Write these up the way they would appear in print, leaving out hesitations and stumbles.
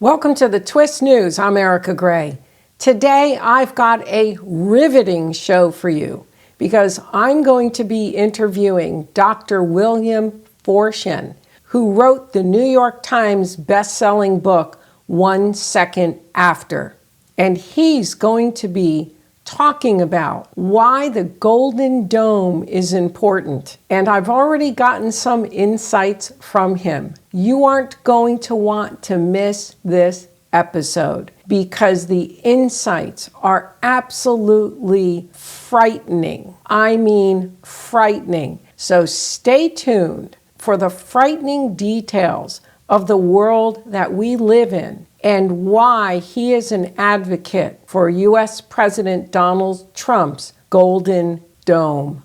Welcome to the Twist News. I'm Erika Grey. Today I've got a riveting show for you because I'm going to be interviewing Dr. William Forstchen, who wrote the New York Times best-selling book, 1 Second After. And he's going to be talking about why the Golden Dome is important. And I've already gotten some insights from him. You aren't going to want to miss this episode because the insights are absolutely frightening. I mean, frightening. So stay tuned for the frightening details of the world that we live in and why he is an advocate for U.S. President Donald Trump's Golden Dome.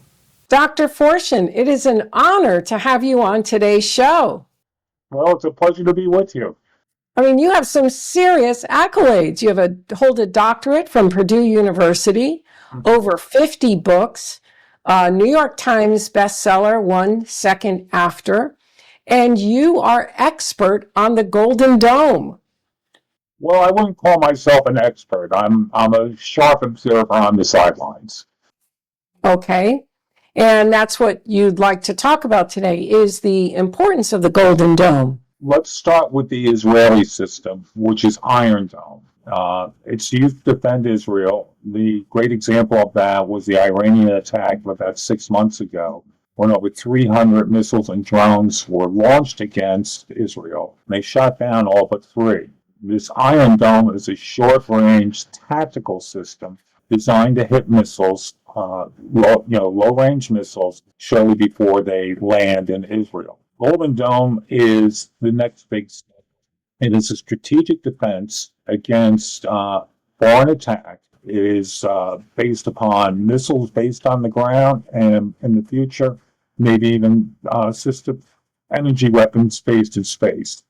Dr. Forstchen, it is an honor to have you on today's show. Well, it's a pleasure to be with you. I mean, you have some serious accolades. You hold a doctorate from Purdue University, over 50 books, New York Times bestseller, 1 Second After, and you are expert on the Golden Dome. Well, I wouldn't call myself an expert. I'm a sharp observer on the sidelines. Okay. And that's what you'd like to talk about today, is the importance of the Golden Dome. Let's start with the Israeli system, which is Iron Dome. It's used to defend Israel. The great example of that was the Iranian attack about 6 months ago, when over 300 missiles and drones were launched against Israel. They shot down all but 3. This Iron Dome is a short-range tactical system designed to hit missiles, low-range missiles, shortly before they land in Israel. Golden Dome is the next big step. It is a strategic defense against foreign attack. It is based upon missiles based on the ground, and in the future, maybe even system energy weapons based in space.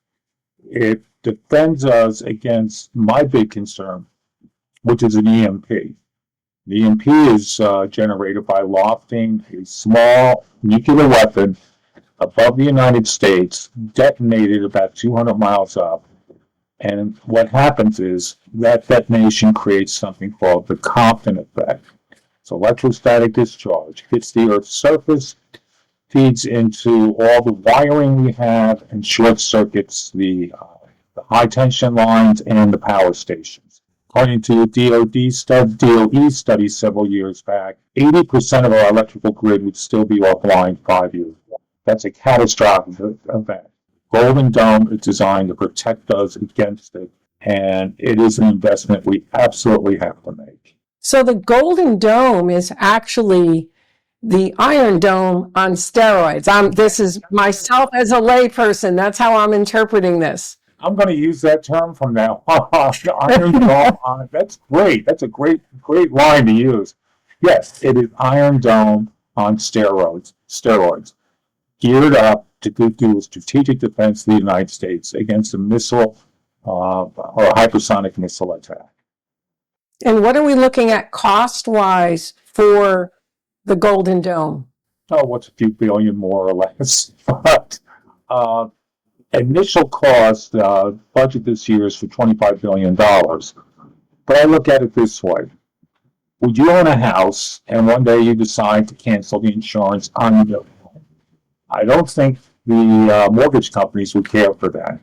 It defends us against my big concern, which is an EMP. The EMP is generated by lofting a small nuclear weapon above the United States, detonated about 200 miles up. And what happens is that detonation creates something called the Compton effect. So electrostatic discharge hits the Earth's surface, feeds into all the wiring we have, and short circuits the high tension lines and the power stations. According to a DOE study several years back, 80% of our electrical grid would still be offline 5 years ago. That's a catastrophic event. Golden Dome is designed to protect us against it, and it is an investment we absolutely have to make. So the Golden Dome is actually the Iron Dome on steroids. This is myself as a layperson. That's how I'm interpreting this. I'm going to use that term from now on. Iron Dome. That's great. That's a great line to use. Yes, it is Iron Dome on steroids, geared up to do a strategic defense of the United States against a missile or a hypersonic missile attack. And what are we looking at cost-wise for the Golden Dome? Oh, what's a few billion more or less? But initial cost budget this year is for $25 billion. But I look at it this way. Would you own a house and one day you decide to cancel the insurance on your home? I don't think the mortgage companies would care for that.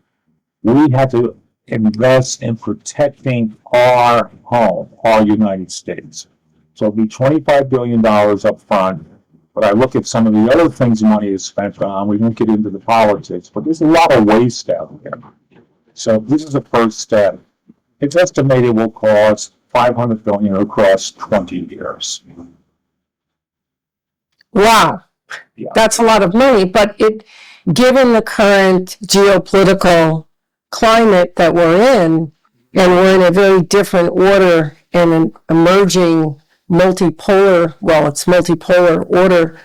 We have to invest in protecting our home, our United States. So it'll be $25 billion up front. But I look at some of the other things money is spent on. We won't get into the politics, but there's a lot of waste out there. So this is the first step. It's estimated will cost $500 billion across 20 years. Wow, Yeah. That's a lot of money. But given the current geopolitical climate that we're in, and we're in a very different order in an emerging multipolar order.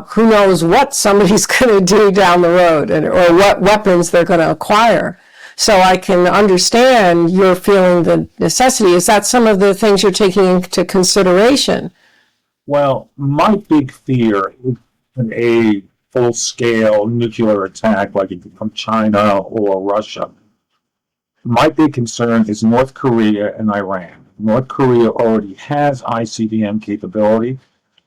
Who knows what somebody's going to do down the road or what weapons they're going to acquire. So I can understand you're feeling the necessity. Is that some of the things you're taking into consideration? Well, my big fear is a full-scale nuclear attack like from China or Russia. My big concern is North Korea and Iran. North Korea already has ICBM capability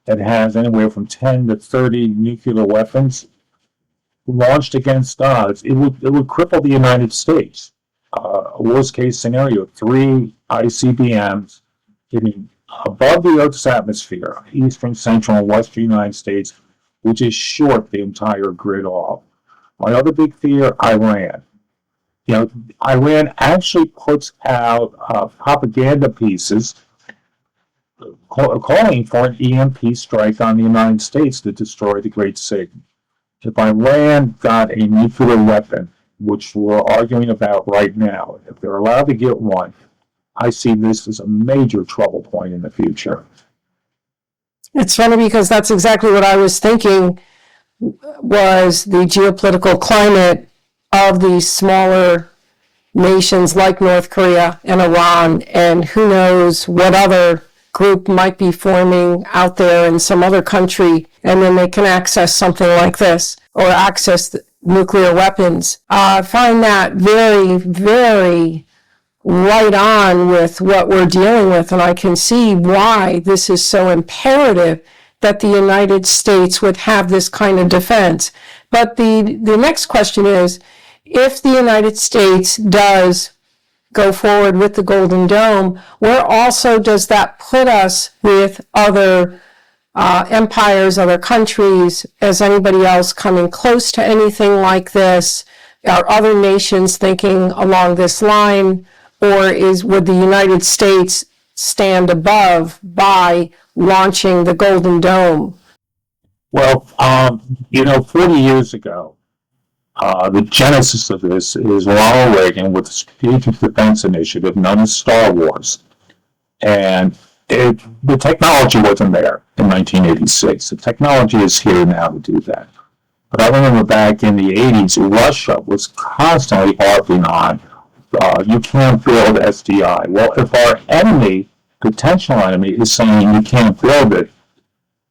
that has anywhere from 10 to 30 nuclear weapons launched against us. It would cripple the United States. Worst case scenario, 3 ICBMs hitting above the Earth's atmosphere, eastern, central, and western United States, which is short the entire grid off. My other big fear, Iran. Iran actually puts out propaganda pieces calling for an EMP strike on the United States to destroy the Great Signal. If Iran got a nuclear weapon, which we're arguing about right now, if they're allowed to get one, I see this as a major trouble point in the future. It's funny because that's exactly what I was thinking was the geopolitical climate of these smaller nations like North Korea and Iran, and who knows what other group might be forming out there in some other country, and then they can access something like this or access nuclear weapons. I find that very, very right on with what we're dealing with, and I can see why this is so imperative that the United States would have this kind of defense. But the next question is, if the United States does go forward with the Golden Dome, where also does that put us with other empires, other countries? Is anybody else coming close to anything like this? Are other nations thinking along this line? Or would the United States stand above by launching the Golden Dome? Well, 40 years ago, the genesis of this is Ronald Reagan with the Strategic Defense Initiative known as Star Wars. And the technology wasn't there in 1986. The technology is here now to do that. But I remember back in the 80s, Russia was constantly harping on, you can't build SDI. Well, if our enemy, potential enemy, is saying you can't build it,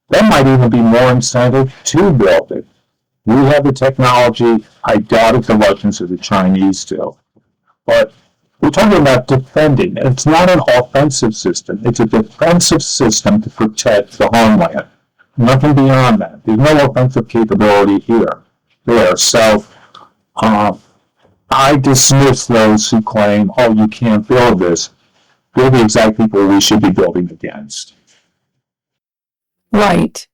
that might even be more incentive to build it. We have the technology. I doubt if the Russians or the Chinese do. But we're talking about defending. It's not an offensive system. It's a defensive system to protect the homeland. Nothing beyond that. There's no offensive capability there. So I dismiss those who claim, oh, you can't build this. They're the exact people we should be building against. Right.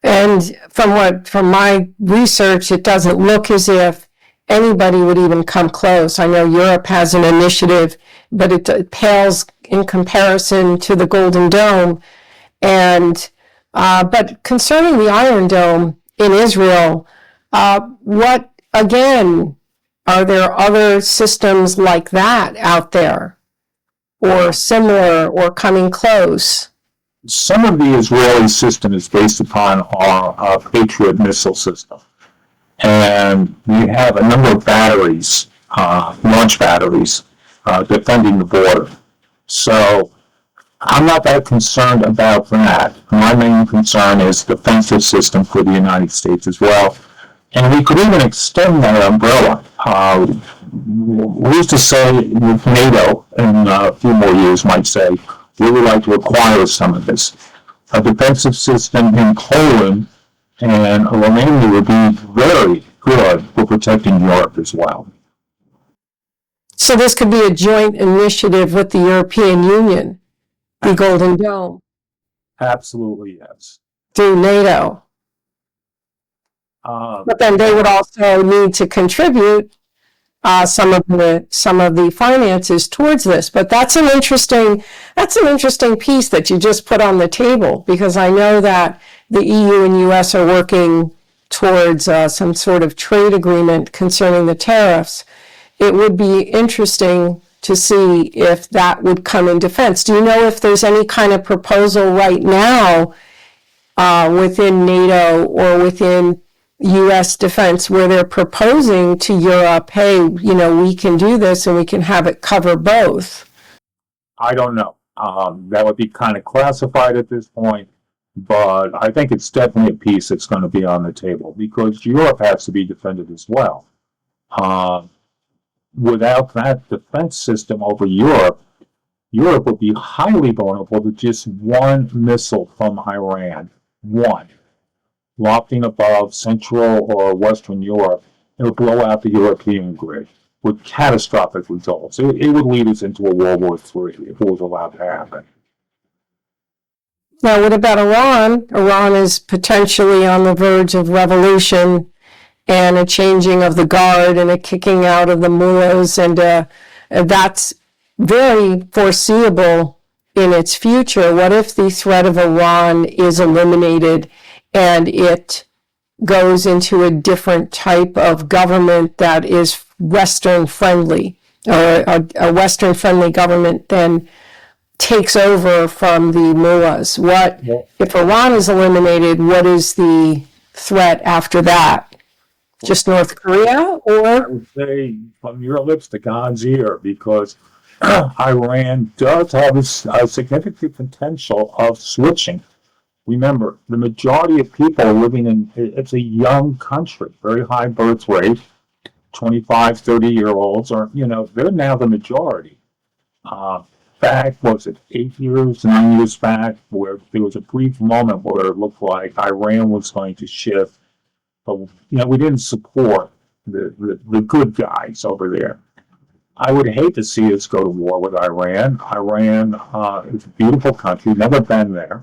And from my research, it doesn't look as if anybody would even come close. I know Europe has an initiative, but it pales in comparison to the Golden Dome. And but concerning the Iron Dome in Israel, what again? Are there other systems like that out there, or similar, or coming close? Some of the Israeli system is based upon our Patriot missile system. And we have a number of batteries, launch batteries, defending the border. So I'm not that concerned about that. My main concern is the defensive system for the United States as well. And we could even extend that umbrella. We used to say with NATO in a few more years might say, we would like to acquire some of this. A defensive system in Poland and Romania would be very good for protecting Europe as well. So this could be a joint initiative with the European Union, the Golden Dome. Absolutely, yes. Through NATO. But then they would also need to contribute some of the finances towards this. But that's an interesting piece that you just put on the table, because I know that the EU and US are working towards some sort of trade agreement concerning the tariffs. It would be interesting to see if that would come in defense. Do you know if there's any kind of proposal right now within NATO or within U.S. defense where they're proposing to Europe, hey, we can do this and we can have it cover both? I don't know. That would be kind of classified at this point, but I think it's definitely a piece that's going to be on the table because Europe has to be defended as well. without that defense system over Europe, Europe would be highly vulnerable to just one missile from Iran, one, lofting above Central or Western Europe. It would blow out the European grid with catastrophic results. It would lead us into a World War III if it was allowed to happen. Now, what about Iran? Iran is potentially on the verge of revolution and a changing of the guard and a kicking out of the mullahs, and that's very foreseeable in its future. What if the threat of Iran is eliminated and it goes into a different type of government that is Western friendly, or a Western friendly government then takes over from the mullahs? What if Iran is eliminated? What is the threat after that? Just North Korea, I or? would say from your lips to God's ear, because Iran does have a significant potential of switching. Remember, the majority of people living in, it's a young country, very high birth rate, 25, 30-year-olds are, they're now the majority. Back, was it 8 years, 9 years back, where there was a brief moment where it looked like Iran was going to shift, but we didn't support the good guys over there. I would hate to see us go to war with Iran. Iran is a beautiful country, never been there,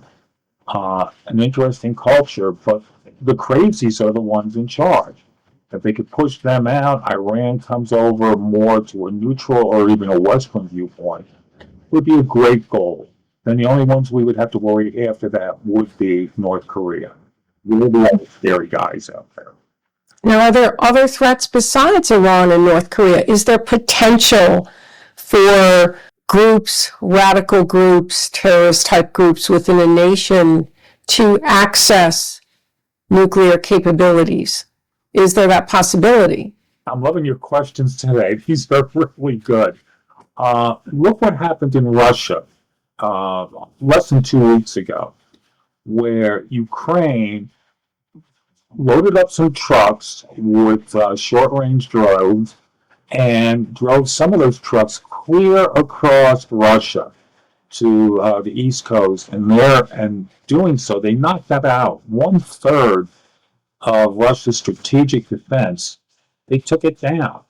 an interesting culture, but the crazies are the ones in charge. If they could push them out, Iran comes over more to a neutral or even a Western viewpoint, would be a great goal. Then the only ones we would have to worry after that would be North Korea. We're the only scary guys out there. Now, are there other threats besides Iran and North Korea? Is there potential for groups, radical groups, terrorist type groups within a nation to access nuclear capabilities? Is there that possibility? I'm loving your questions today. These are really good. Look what happened in Russia less than 2 weeks ago, where Ukraine loaded up some trucks with short-range drones and drove some of those trucks clear across Russia to the East Coast. And doing so, they knocked out 1/3 of Russia's strategic defense. They took it down.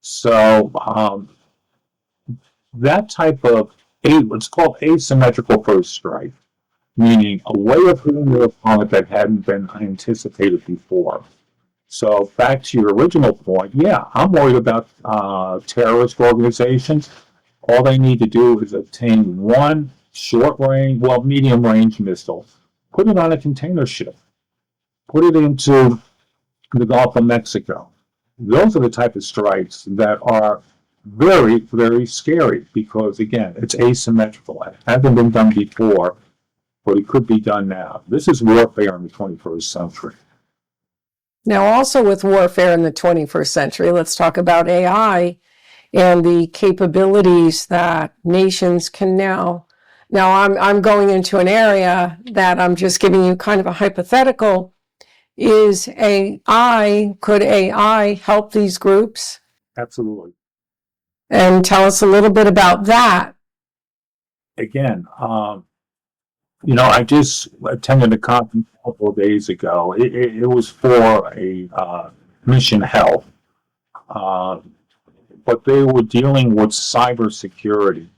So that type of, what's called asymmetrical first strike, meaning a way of hitting your opponent that hadn't been anticipated before. So back to your original point, yeah, I'm worried about terrorist organizations. All they need to do is obtain one medium-range missile, put it on a container ship, put it into the Gulf of Mexico. Those are the type of strikes that are very, very scary because, again, it's asymmetrical. It hasn't been done before, but it could be done now. This is warfare in the 21st century. Now, also with warfare in the 21st century, let's talk about AI and the capabilities that nations can now. Now, I'm going into an area that I'm just giving you kind of a hypothetical. Could AI help these groups? Absolutely. And tell us a little bit about that. Again, I just attended a conference a couple of days ago. It was for a mission health, but they were dealing with cybersecurity,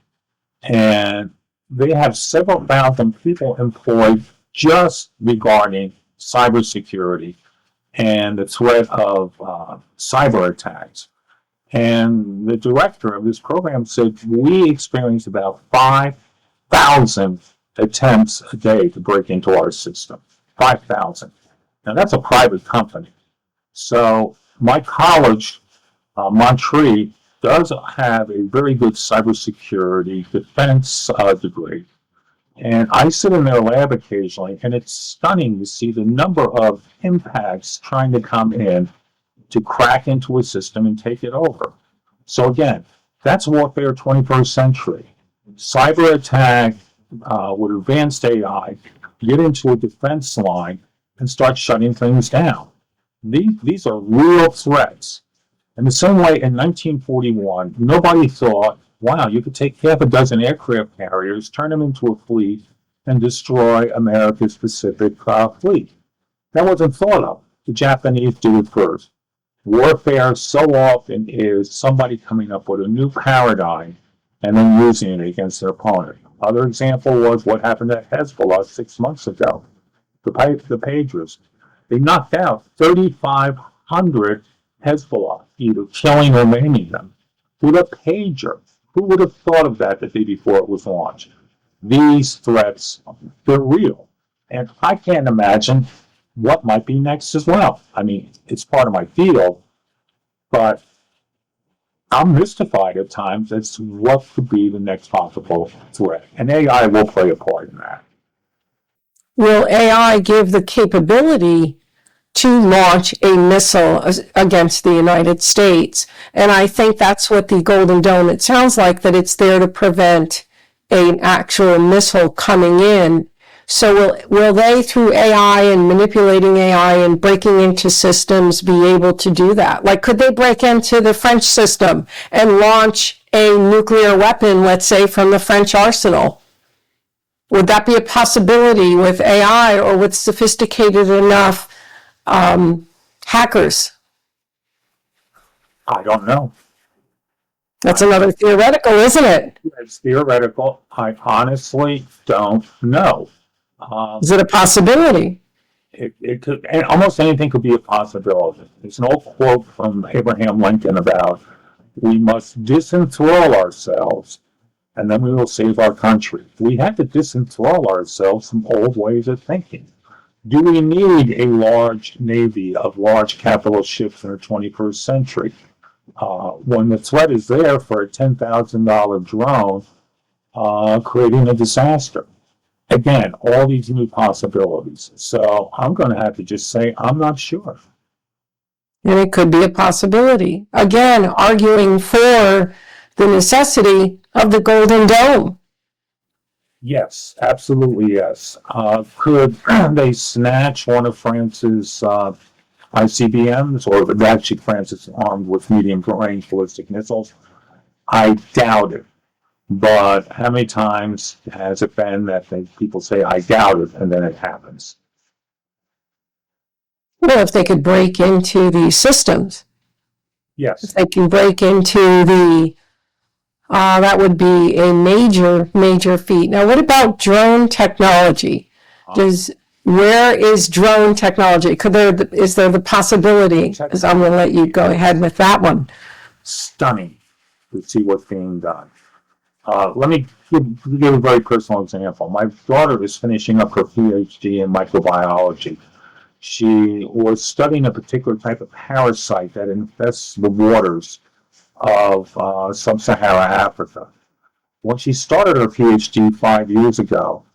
and they have several thousand people employed just regarding cybersecurity and the threat of cyber attacks. And the director of this program said, we experience about 5,000 attempts a day to break into our system. 5,000. Now, that's a private company. So my college, Montreal, does have a very good cybersecurity defense degree. And I sit in their lab occasionally, and it's stunning to see the number of impacts trying to come in to crack into a system and take it over. So again, that's warfare 21st century. Cyber attack with advanced AI, get into a defense line and start shutting things down. These are real threats. In the same way, in 1941, nobody thought, wow, you could take half a dozen aircraft carriers, turn them into a fleet, and destroy America's Pacific fleet. That wasn't thought of. The Japanese do it first. Warfare so often is somebody coming up with a new paradigm and then using it against their opponent. Other example was what happened at Hezbollah 6 months ago. The Pagers. They knocked out 3,500 Hezbollah, either killing or maiming them, with a pager. Who would have thought of that the day before it was launched? These threats, they're real. And I can't imagine what might be next as well. I mean, it's part of my field, but I'm mystified at times as to what could be the next possible threat. And AI will play a part in that. Will AI give the capability to launch a missile against the United States? And I think that's what the Golden Dome, it sounds like that it's there to prevent an actual missile coming in. So will they, through AI and manipulating AI and breaking into systems, be able to do that? Like, could they break into the French system and launch a nuclear weapon, let's say, from the French arsenal? Would that be a possibility with AI or with sophisticated enough hackers? I don't know. That's another theoretical, isn't it? It's theoretical. I honestly don't know. Is it a possibility? It could, and almost anything could be a possibility. There's an old quote from Abraham Lincoln about, we must disenthrall ourselves and then we will save our country. We have to disenthrall ourselves from old ways of thinking. Do we need a large navy of large capital ships in the 21st century? When the threat is there for a $10,000 drone creating a disaster. Again, all these new possibilities. So I'm going to have to just say, I'm not sure. And it could be a possibility. Again, arguing for the necessity of the Golden Dome. Yes, absolutely yes. Could they snatch one of France's ICBMs, or actually France is armed with medium-range ballistic missiles? I doubt it. But how many times has it been that people say, I doubt it, and then it happens? Well, if they could break into the systems, Yes. if they can break into the, that would be a major, major feat. Now, what about drone technology? Where is drone technology? Is there the possibility? Because I'm going to let you go ahead with that one. Stunning to see what's being done. Let me give a very personal example. My daughter is finishing up her PhD in microbiology. She was studying a particular type of parasite that infests the waters of sub-Saharan Africa. When she started her PhD 5 years ago,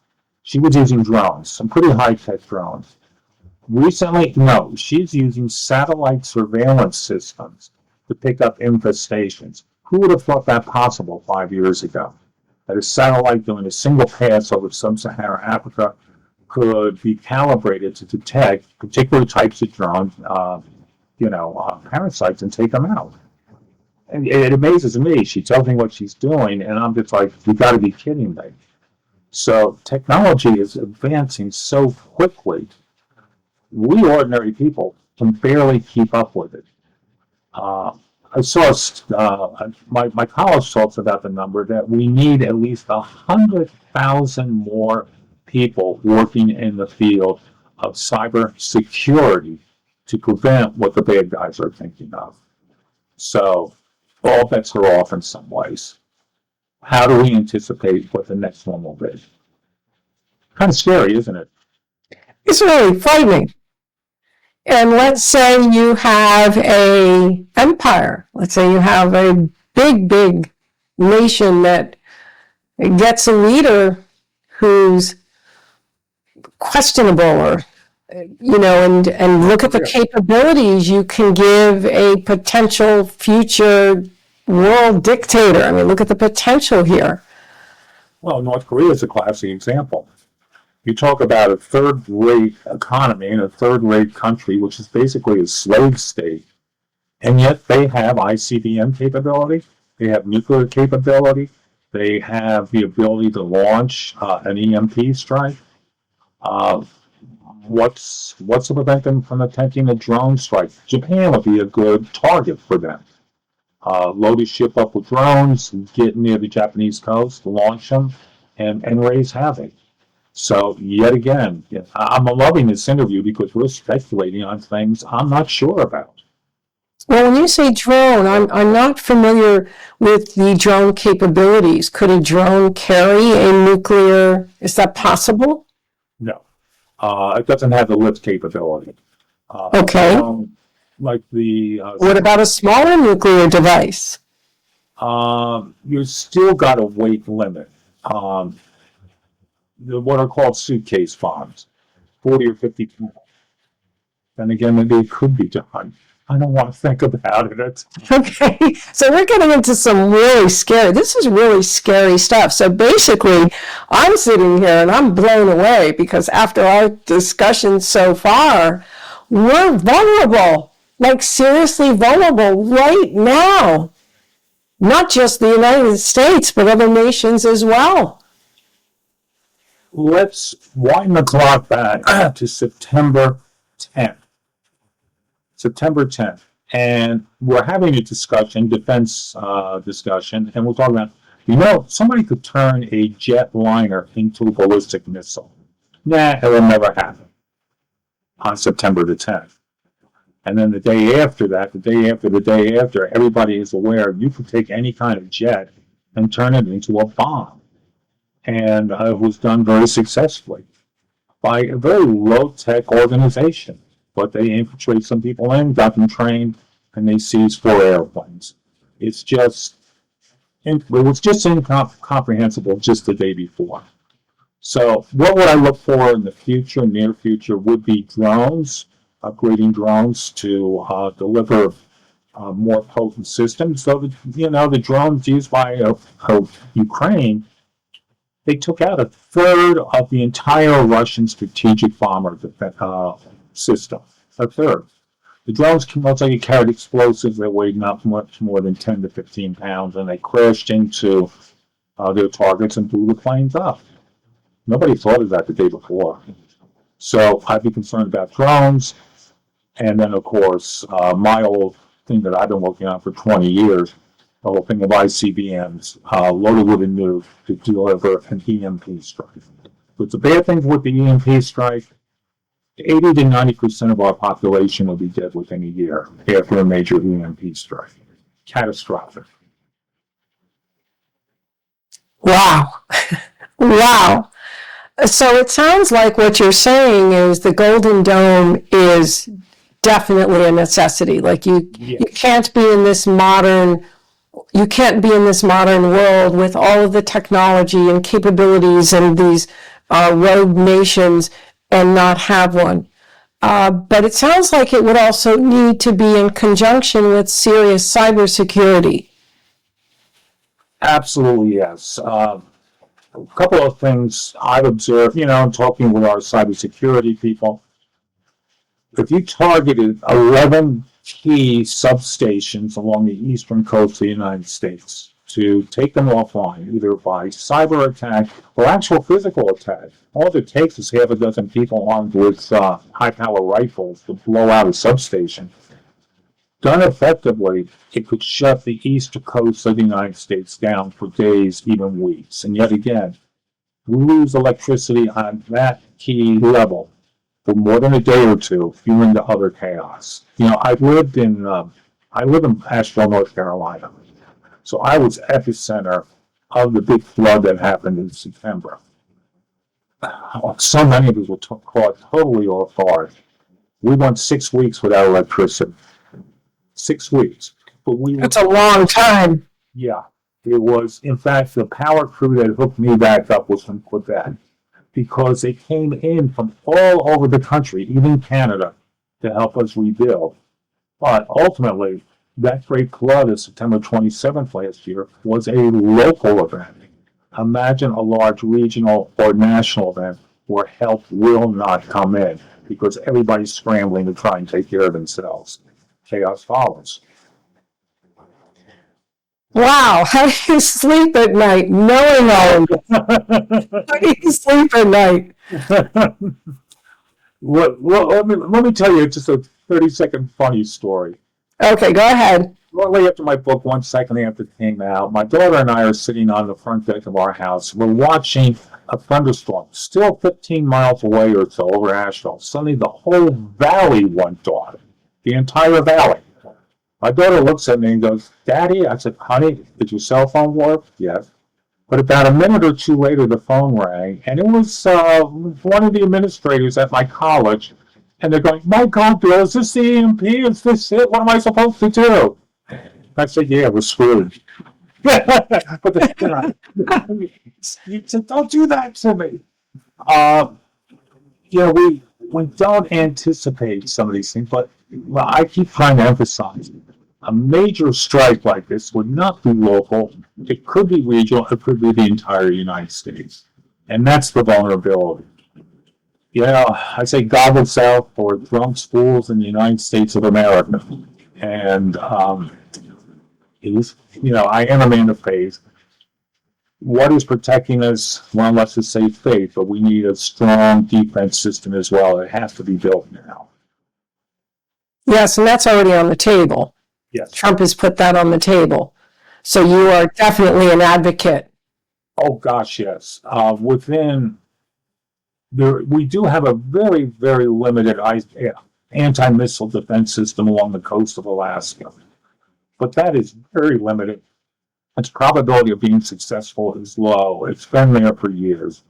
she was using drones, some pretty high-tech drones. Recently, no, she's using satellite surveillance systems to pick up infestations. Who would have thought that possible 5 years ago? That a satellite doing a single pass over sub-Saharan Africa could be calibrated to detect particular types of drones, parasites, and take them out. And it amazes me. She tells me what she's doing, and I'm just like, you got to be kidding me. So technology is advancing so quickly. We ordinary people can barely keep up with it. I saw my college talks about the number that we need at least 100,000 more people working in the field of cyber security to prevent what the bad guys are thinking of. So all bets are off in some ways. How do we anticipate what the next one will be? Kind of scary, isn't it? It's really frightening. And let's say you have a empire. Let's say you have a big, big nation that gets a leader who's questionable, or and look at the capabilities you can give a potential future world dictator. I mean, look at the potential here. Well, North Korea is a classic example. You talk about a third-rate economy in a third-rate country, which is basically a slave state, And yet they have ICBM capability, they have nuclear capability, they have the ability to launch an EMP strike. Uh, what's to prevent them from attempting a drone strike? Japan would be a good target for them. Load a ship up with drones, get near the Japanese coast, launch them, and raise havoc. So yet again, I'm loving this interview because we're speculating on things I'm not sure about. Well, when you say drone, I'm not familiar with the drone capabilities. Could a drone carry a nuclear? Is that possible? No, it doesn't have the lift capability. Okay. Like the What about a smaller nuclear device? you still got a weight limit. What are called suitcase bombs, 40 or 50 pounds. Then again, maybe it could be done. I don't want to think about it. Okay, so we're getting into some this is really scary stuff. So basically, I'm sitting here and I'm blown away because after our discussion so far, we're vulnerable, like seriously vulnerable right now. Not just the United States, but other nations as well. Let's wind the clock back to September 10th. September 10th. And we're having a discussion, defense discussion, and we're talking about, somebody could turn a jet liner into a ballistic missile. Nah, it will never happen on September the 10th. And then the day after that, the day after, everybody is aware you can take any kind of jet and turn it into a bomb. And it was done very successfully by a very low-tech organization. But they infiltrate some people in, got them trained, and they seized 4 airplanes. It was just incomprehensible just the day before. So what would I look for in the future, near future, would be drones, upgrading drones to deliver more potent systems. So, the drones used by Ukraine, they took out a third of the entire Russian strategic bomber system. A third. The drones can most likely carried explosives that weighed not much more than 10 to 15 pounds, and they crashed into their targets and blew the planes up. Nobody thought of that the day before. So I'd be concerned about drones. And then, of course, my old thing that I've been working on for 20 years, the whole thing of ICBMs, loaded with a nuke to deliver an EMP strike. But the bad thing with the EMP strike, 80 to 90% of our population will be dead within a year after a major EMP strike. Catastrophic. Wow. Wow. So it sounds like what you're saying is the Golden Dome is definitely a necessity. Like you can't be in this modern world with all of the technology and capabilities and these rogue nations and not have one. But it sounds like it would also need to be in conjunction with serious cybersecurity. Absolutely, yes. A couple of things I've observed, talking with our cybersecurity people. If you targeted 11 key substations along the eastern coast of the United States to take them offline, either by cyber attack or actual physical attack, all it takes is half a dozen people armed with high-power rifles to blow out a substation. Done effectively, it could shut the eastern coast of the United States down for days, even weeks. And yet again, we lose electricity on that key level for more than a day or two, you're into other chaos. I live in Asheville, North Carolina. So I was epicenter of the big flood that happened in September. So many of us were caught totally off guard. We went 6 weeks without electricity. 6 weeks. But That's a long time. Yeah, it was. In fact, the power crew that hooked me back up was from Quebec, because they came in from all over the country, even Canada, to help us rebuild. But ultimately, that great flood of September 27th last year was a local event. Imagine a large regional or national event where help will not come in because everybody's scrambling to try and take care of themselves. Chaos follows. Wow, how do you sleep at night knowing all of this? How do you sleep at night? Let me tell you just a 30-second funny story. Okay, go ahead. Shortly after my book, 1 second after it came out, my daughter and I are sitting on the front deck of our house. We're watching a thunderstorm, still 15 miles away or so over Asheville. Suddenly, the whole valley went dark, the entire valley. My daughter looks at me and goes, "Daddy," I said, "Honey, did your cell phone work?" "Yes." But about a minute or two later, the phone rang, and it was one of the administrators at my college. And they're going, "My God, Bill, is this the EMP? Is this it? What am I supposed to do?" I said, "Yeah, we're screwed." But he said, "Don't do that to me." Uh, we don't anticipate some of these things, but I keep trying to emphasize a major strike like this would not be local. It could be regional. It could be the entire United States. And that's the vulnerability. I say gobble south for drunk schools in the United States of America. And I am a man of faith. What is protecting us? Well, let's just say faith, but we need a strong defense system as well. It has to be built now. Yes, and that's already on the table. Yes. Trump has put that on the table. So you are definitely an advocate. Oh, gosh, yes. We do have a very, very limited anti-missile defense system along the coast of Alaska, but that is very limited. Its probability of being successful is low. It's been there for years.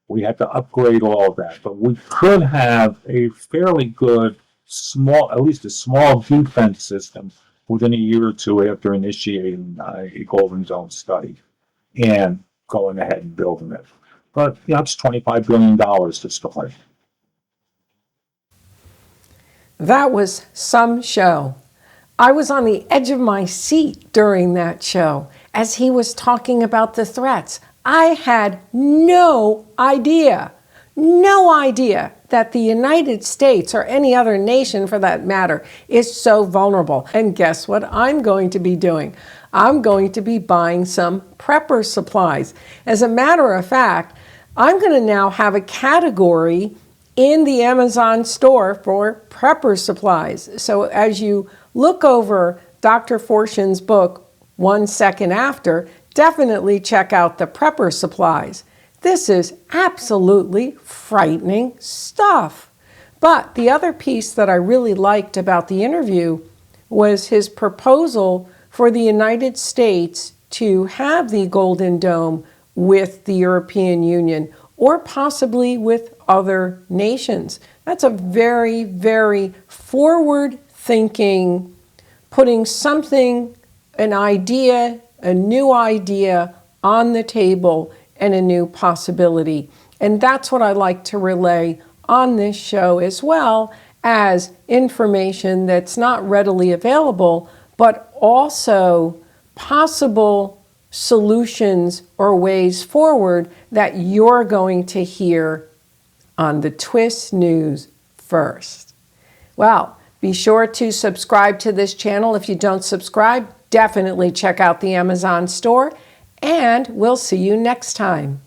We had to upgrade all of that, but we could have a fairly good, at least a small defense system within a year or two after initiating a Golden Zone study and going ahead and building it. But it's $25 billion to start. That was some show. I was on the edge of my seat during that show as he was talking about the threats. I had no idea that the United States, or any other nation for that matter, is so vulnerable. And guess what I'm going to be doing? I'm going to be buying some prepper supplies. As a matter of fact, I'm going to now have a category in the Amazon store for prepper supplies. So as you look over Dr. Forstchen's book, 1 Second After, definitely check out the prepper supplies. This is absolutely frightening stuff. But the other piece that I really liked about the interview was his proposal for the United States to have the Golden Dome with the European Union or possibly with other nations. That's a very, very forward-thinking, putting something, an idea, a new idea on the table and a new possibility. And that's what I like to relay on this show, as well as information that's not readily available, but also possible solutions or ways forward that you're going to hear on the Twist News first. Well, be sure to subscribe to this channel. If you don't subscribe, definitely check out the Amazon store, and we'll see you next time.